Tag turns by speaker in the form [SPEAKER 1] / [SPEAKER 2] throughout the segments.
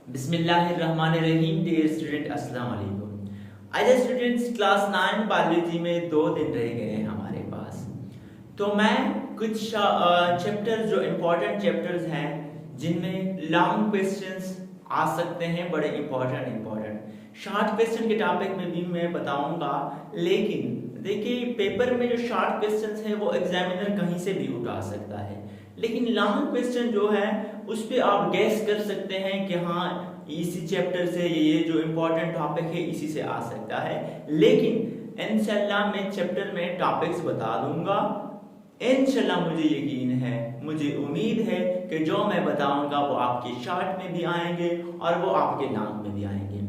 [SPEAKER 1] बिस्मिल्लाहिर्रहमानिर्रहीम। Dear student, अस्सलाम वालेकुम। आज स्टूडेंट्स क्लास 9 बायोलॉजी में 2 दिन रह गए हैं हमारे पास। तो मैं कुछ चैप्टर जो इम्पोर्टेंट चैप्टर्स हैं जिनमें लॉन्ग क्वेश्चंस आ सकते हैं, बड़े इम्पोर्टेंट शॉर्ट क्वेश्चन के टॉपिक में भी मैं बताऊंगा। लेकिन देखिए, पेपर में जो शॉर्ट क्वेश्चंस हैं वो एग्जामिनर कहीं से भी उठा सकता है, लेकिन लॉन्ग क्वेश्चन जो है उस पे आप गैस कर सकते हैं कि हाँ, इसी चैप्टर से ये जो इम्पोर्टेंट टॉपिक है इसी से आ सकता है। लेकिन इंशाल्लाह मैं चैप्टर में टॉपिक्स बता दूंगा। इंशाल्लाह मुझे यकीन है, मुझे उम्मीद है कि जो मैं बताऊंगा वो आपके शॉर्ट में भी आएंगे और वो आपके लॉन्ग में भी आएंगे।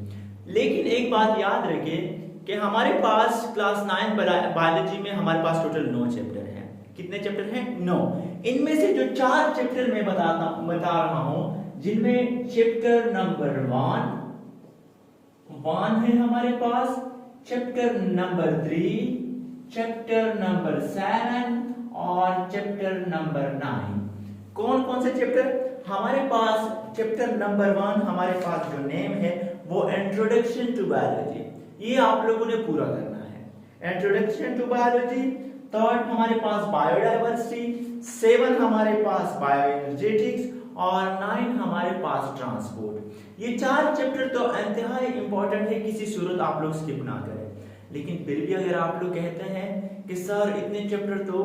[SPEAKER 1] लेकिन एक बात याद रखें कि हमारे पास क्लास 9 बायोलॉजी में हमारे पास टोटल 9 चैप्टर हैं। कितने चैप्टर हैं? 9। इनमें से जो 4 चैप्टर मैं बता रहा हूं, जिनमें चैप्टर नंबर 1 है हमारे पास, चैप्टर नंबर 3, चैप्टर नंबर 7 और चैप्टर नंबर 9। कौन कौन से चैप्टर हमारे पास? चैप्टर नंबर 1 हमारे पास जो नेम है वो इंट्रोडक्शन टू बायोलॉजी, ये आप लोगों ने पूरा करना है। Introduction to biology. थर्ड हमारे पास बायोडाइवर्सिटी, 7 हमारे पास बायोएनर्जेटिक्स और 9 हमारे पास ट्रांसपोर्ट। ये 4 चैप्टर तो इंतहाई इंपॉर्टेंट है, किसी सूरत आप लोग स्किप ना करें। लेकिन फिर भी अगर आप लोग कहते हैं कि सर इतने चैप्टर तो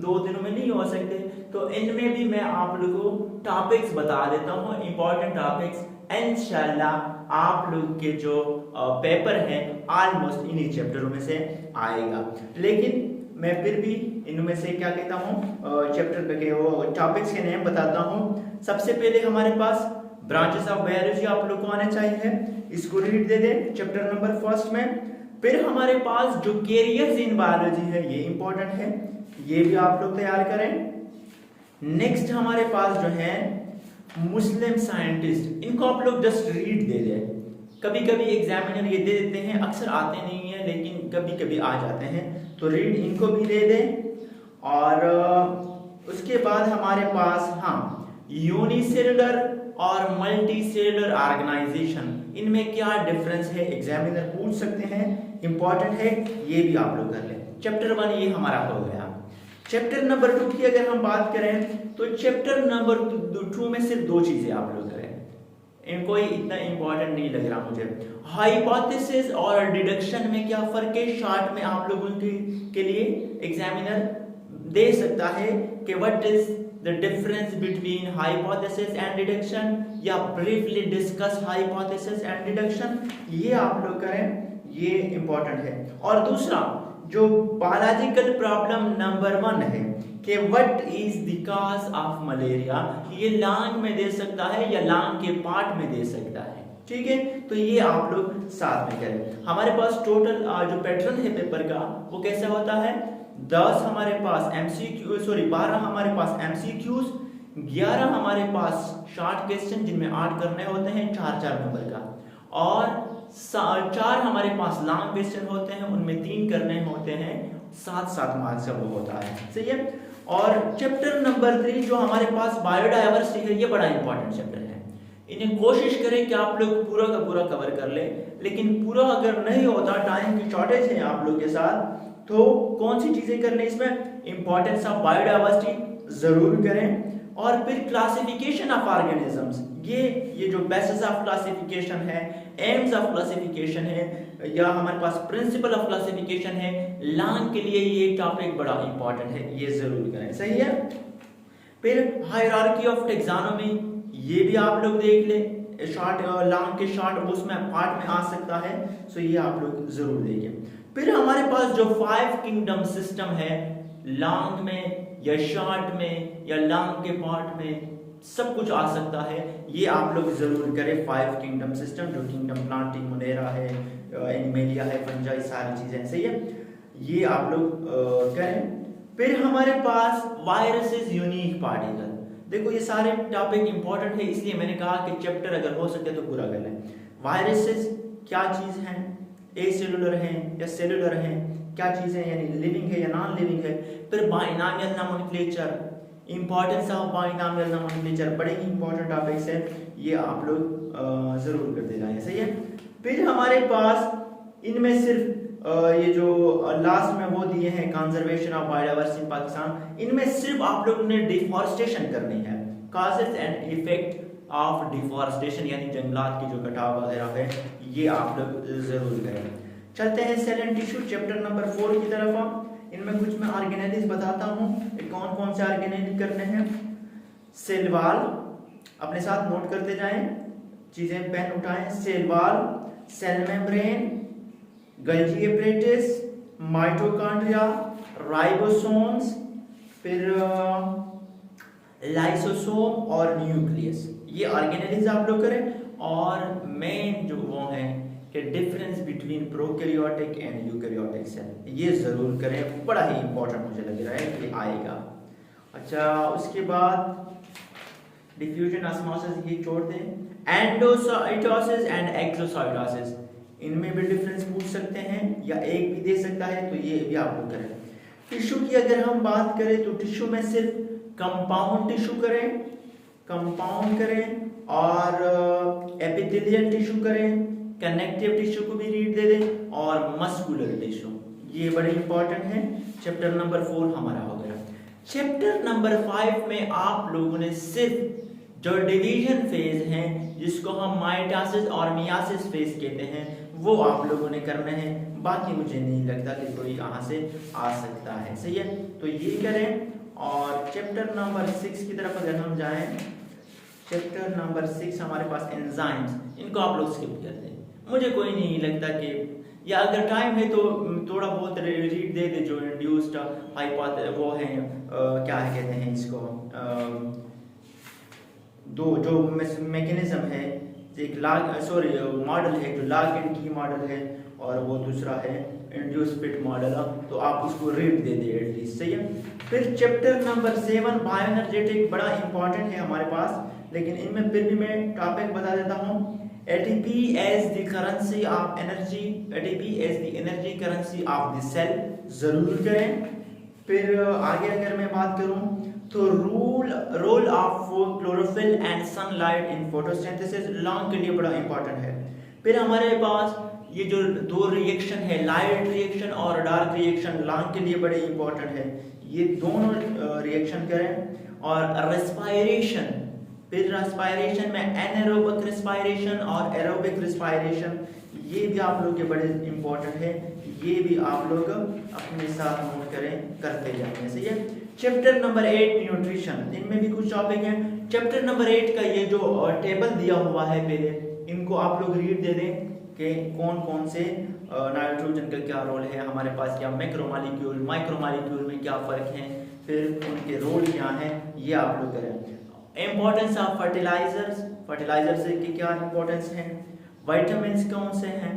[SPEAKER 1] 2 दिनों में नहीं हो सकते, तो इनमें भी मैं आप लोगों को टॉपिक्स बता देता हूँ, इंपॉर्टेंट टॉपिक्स। इंशाल्लाह आप लोग के जो पेपर है ऑलमोस्ट इन्हीं चैप्टरों में से आएगा। लेकिन मैं फिर भी इनमें से क्या कहता हूँ, चैप्टर के वो टॉपिक्स के नेम बताता हूँ। सबसे पहले हमारे पास ब्रांचेस ऑफ बायोलॉजी आप लोग को आने चाहिए, इसको रीड दे दे चैप्टर नंबर 1 में। फिर हमारे पास जो कैरियर्स इन बायोलॉजी है ये इंपॉर्टेंट है, ये भी आप लोग तैयार करें। नेक्स्ट हमारे पास जो है मुस्लिम साइंटिस्ट, इनको आप लोग जस्ट रीड दे दे। कभी कभी एग्जामिनर ये दे देते हैं, अक्सर आते नहीं है लेकिन कभी कभी आ जाते हैं, तो रीड इनको भी दे दें। और उसके बाद हमारे पास यूनिसेलुलर और मल्टी सेलुलर ऑर्गेनाइजेशन, इनमें क्या डिफरेंस है एग्जामिनर पूछ सकते हैं, इंपॉर्टेंट है, ये भी आप लोग कर लें। चैप्टर 1 ये हमारा हो गया। चैप्टर नंबर 2 की अगर हम बात करें तो चैप्टर नंबर 2 में सिर्फ 2 चीजें आप लोग करें, इनको इतना इंपॉर्टेंट नहीं लग रहा मुझे। हाइपोथेसिस और डिडक्शन में क्या फर्क है, शॉर्ट में आप लोगों के लिए एग्जामिनर दे सकता है कि what is the difference between hypothesis and deduction, या briefly discuss hypothesis and deduction, ये आप लोग करें, ये इंपॉर्टेंट है। और दूसरा जो बायोलॉजिकल प्रॉब्लम नंबर 1 है कि what is the cause of malaria, ये लॉन्ग में दे सकता है या लॉन्ग के पार्ट में दे सकता है, ठीक है। तो ये आप लोग साथ में करें। हमारे पास टोटल जो पैटर्न है पेपर का वो कैसा होता है, 10 हमारे पास एमसीक्यू, 12 हमारे पास एमसीक्यूज, 11 हमारे पास शॉर्ट क्वेश्चन जिनमें 8 करने होते हैं 4-4 नंबर का, और 4 हमारे पास लॉन्ग क्वेश्चन होते हैं, उनमें 3 करने होते हैं, 7-7 मार्क्स का वो होता है, सही है। और चैप्टर नंबर 3 जो हमारे पास बायोडाइवर्सिटी है, ये बड़ा इंपॉर्टेंट चैप्टर है। इन्हें कोशिश करें कि आप लोग पूरा का पूरा कवर कर ले, लेकिन पूरा अगर नहीं होता, टाइम की शॉर्टेज है आप लोग के साथ, तो कौन सी चीजें कर लें इसमें, इंपॉर्टेंस ऑफ बायोडाइवर्सिटी जरूर करें। और फिर क्लासिफिकेशन ऑफ ऑर्गेनिजम्स, ये जो बेसिस ऑफ क्लासिफिकेशन है, एम्स ऑफ क्लासिफिकेशन है, या हमारे पास प्रिंसिपल ऑफ क्लासिफिकेशन है, लॉन्ग के लिए ये टॉपिक बड़ा इंपॉर्टेंट है, ये जरूर करें, सही है। फिर हायरार्की ऑफ टैक्सोनॉमी, ये भी आप लोग देख ले, शॉर्ट लॉन्ग के शॉर्ट उसमें पार्ट में आ सकता है, सो ये आप लोग जरूर देखें। फिर हमारे पास जो 5 किंगडम सिस्टम है, लॉन्ग में या शॉर्ट में या लॉन्ग के पार्ट में सब कुछ आ सकता है, ये आप लोग जरूर करें। 5 किंगडम सिस्टम, जो किंगडम प्लांटिंग, मोनेरा है, एनिमेलिया है, फंजाई, सारी चीजें, सही है, ये आप लोग करें। फिर हमारे पास वायरसेस, यूनिक पार्टिकल, देखो ये सारे टॉपिक इंपॉर्टेंट है, इसलिए मैंने कहा कि चैप्टर अगर हो सके तो पूरा कर लें। वायरसेस क्या चीज है, ए सेलुलर है या सेलुलर है, क्या चीज है, यानी लिविंग है या नॉन लिविंग है। फिर binomial nomenclature, importance of binomial nomenclature, बड़े ही इंपॉर्टेंट टॉपिक्स हैं, ये आप लोग जरूर करते जाएं, सही है। फिर हमारे पास इनमें सिर्फ ये जो लास्ट में वो दिए हैं कंजर्वेशन ऑफ बायोडाइवर्सिटी इन पाकिस्तान, इनमें सिर्फ आप लोगों ने डिफॉरेस्टेशन करनी है, causes and effect of deforestation, यानी जंगलात की जो कटाव वगैरह है, ये आप लोग जरूर करें। चलते हैं cell and tissue chapter number 4 की तरफ। इनमें कुछ मैं ऑर्गेनेलिज बताता हूँ, कौन कौन से ऑर्गेनेलिज करने हैं। सेल वॉल, अपने साथ नोट करते जाएं, चीजें पेन उठाएं। Cell wall, cell membrane, Golgi apparatus, mitochondria, ribosomes, फिर लाइसोसोम और न्यूक्लियस, ये ऑर्गेनेलिज आप लोग करें। और मेन जो वो हैं कि difference between prokaryotic and eukaryotic cell, ये जरूर करें, बड़ा ही इंपॉर्टेंट मुझे लग रहा है कि आएगा। अच्छा, उसके बाद डिफ्यूजन ऑस्मोसिस ये छोड़ दें। एंडोसाइटोसिस एंड एक्सोसाइटोसिस, इनमें भी डिफरेंस पूछ सकते हैं या एक भी दे सकता है, तो ये भी आप लोग करें। टिश्यू की अगर हम बात करें तो टिश्यू में सिर्फ कंपाउंड टिश्यू करें, कंपाउंड करें, और एपिथेलियल टिश्यू करें, कनेक्टिव टिश्यू को भी रीड दे दें, और मस्कुलर टिश्यू, ये बड़े इंपॉर्टेंट है। चैप्टर नंबर 4 हमारा हो गया। चैप्टर नंबर 5 में आप लोगों ने सिर्फ जो डिवीजन फेज है, जिसको हम माइटोसिस और मियासिस फेज कहते हैं, वो आप लोगों ने करना है। बाकी मुझे नहीं लगता कि कोई यहाँ से आ सकता है, सही है, तो ये करें। और चैप्टर नंबर 6 की तरफ अगर हम जाएं, चैप्टर नंबर 6 हमारे पास एंजाइम्स, इनको आप लोग स्किप कर दें, मुझे कोई नहीं लगता कि, या अगर टाइम है तो थोड़ा बहुत रीड दे दे। जो इंड्यूस्ड हाइपोथेसिस वो है, क्या है कहते हैं इसको, दो जो मैकेनिज्म है, एक मॉडल है जो लॉग एंड की मॉडल है, और वो दूसरा है इंड्यूस फिट मॉडल, तो आप उसको रीड दे दे एटलीस्ट, सही है। फिर चैप्टर नंबर 7 बायोएनर्जेटिक, बड़ा इंपॉर्टेंट है हमारे पास, लेकिन इनमें फिर भी मैं टॉपिक बता देता हूँ। ATP as the currency of energy, ATP as the energy currency of the cell, जरूर करें। फिर आगे अगर मैं बात करूं तो role of chlorophyll and sunlight in photosynthesis, long के लिए बड़ा इंपॉर्टेंट है। फिर हमारे पास ये जो दो रिएक्शन है, लाइट रिएक्शन और डार्क रिएक्शन, लॉन्ग के लिए बड़े इंपॉर्टेंट है, ये दोनों रिएक्शन करें। और रेस्पायरेशन, फिर रेस्पायरेशन में एनारोबिक रेस्पायरेशन और एरोबिक रेस्पायरेशन, ये भी आप लोग के बड़े इंपॉर्टेंट है, ये भी आप लोग अपने साथ नोट करें, करते जाएंगे, सही है। चैप्टर नंबर 8 न्यूट्रिशन, इनमें भी कुछ टॉपिक हैं। चैप्टर नंबर 8 का ये जो टेबल दिया हुआ है, पहले इनको आप लोग रीड दे दें कि कौन कौन से नाइट्रोजन का क्या रोल है हमारे पास, क्या मैक्रोमॉलिक्यूल माइक्रोमॉलिक्यूल में क्या फर्क है, फिर उनके रोल क्या हैं, ये आप लोग करें। इंपॉर्टेंस ऑफ फर्टिलाइजर्स, फर्टिलाइजर से की क्या इंपॉर्टेंस है, विटामिन्स कौन से हैं,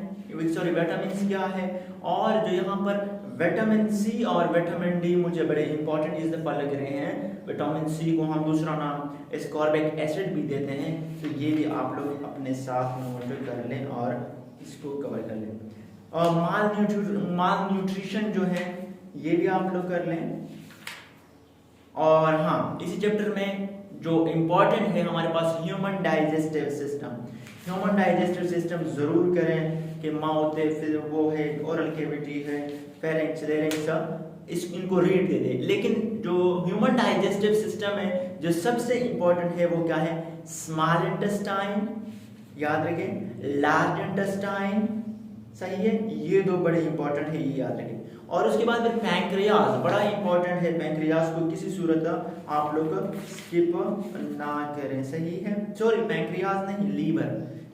[SPEAKER 1] सॉरी विटामिन्स क्या है, और जो यहाँ पर विटामिन सी और विटामिन डी मुझे बड़े इंपॉर्टेंट इस दफा लग रहे हैं। विटामिन सी को हम दूसरा नाम एस्कॉर्बिक एसिड भी देते हैं, तो ये भी आप लोग अपने साथ नोट कर लें और इसको कवर कर लें। और माल न्यूट्रिशन जो है ये भी आप लोग कर लें। और हाँ, इसी चैप्टर में जो इम्पोर्टेंट है हमारे पास human digestive system, human digestive system जरूर करें कि माउथ है, फिर वो है ओरल कैविटी है, फेरिंक्स, लेरिंक्स, इनको रीड दे दे। लेकिन जो ह्यूमन डाइजेस्टिव सिस्टम है जो सबसे इम्पोर्टेंट है वो क्या है, स्मॉल इंटेस्टाइन, याद रखें, लार्ज इंटेस्टाइन, सही है, ये दो बड़े इंपॉर्टेंट है, ये याद रखें। और उसके बाद फिर पैंक्रियाज बड़ा इंपॉर्टेंट है, पैंक्रियाज को किसी सूरत आप लोग स्किप ना करें, सही है। सॉरी पैंक्रियाज नहीं, लीवर,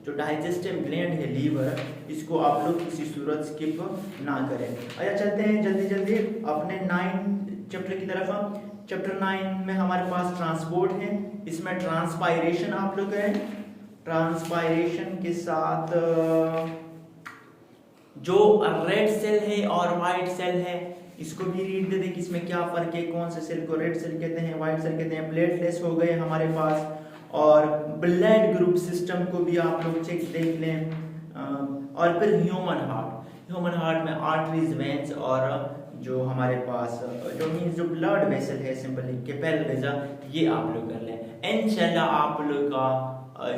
[SPEAKER 1] जो डाइजेस्टिव ग्लैंड है लीवर, इसको आप लोग किसी सूरत स्किप ना करें। अच्छा चलते हैं जल्दी जल्दी अपने 9 चैप्टर की तरफ। चैप्टर 9 में हमारे पास ट्रांसपोर्ट है, इसमें ट्रांसपायरेशन आप लोग करें। ट्रांसपायरेशन के साथ जो रेड सेल है और व्हाइट सेल है इसको भी रीड दे दे कि इसमें क्या फर्क है, कौन से सेल को रेड सेल कहते हैं, व्हाइट सेल कहते हैं। प्लेटलेट्स हो गए हमारे पास, और ब्लड ग्रुप सिस्टम को भी आप लोग चेक देख लें। और फिर ह्यूमन हार्ट में आर्टरीज, वेन्स और जो हमारे पास जो मीन्स जो ब्लड वेसल है, सिंपली कैपिलरीज, ये आप लोग कर लें। इंशाल्लाह आप लोग का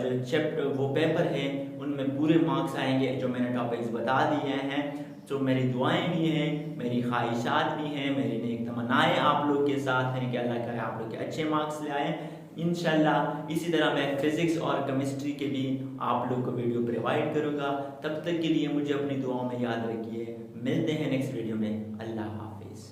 [SPEAKER 1] जो चैप्टर वो पेपर है उनमें पूरे मार्क्स आएंगे जो मैंने टॉपिक्स बता दिए हैं। तो मेरी दुआएं भी हैं, मेरी ख्वाहिशात भी हैं, मेरी नेक तमन्नाएं आप लोग के साथ हैं कि अल्लाह करे आप लोग के अच्छे मार्क्स ले आएँ इंशाल्लाह। इसी तरह मैं फिजिक्स और केमिस्ट्री के भी आप लोग को वीडियो प्रोवाइड करूँगा। तब तक के लिए मुझे अपनी दुआओं में याद रखिए। मिलते हैं नेक्स्ट वीडियो में। अल्लाह हाफिज़।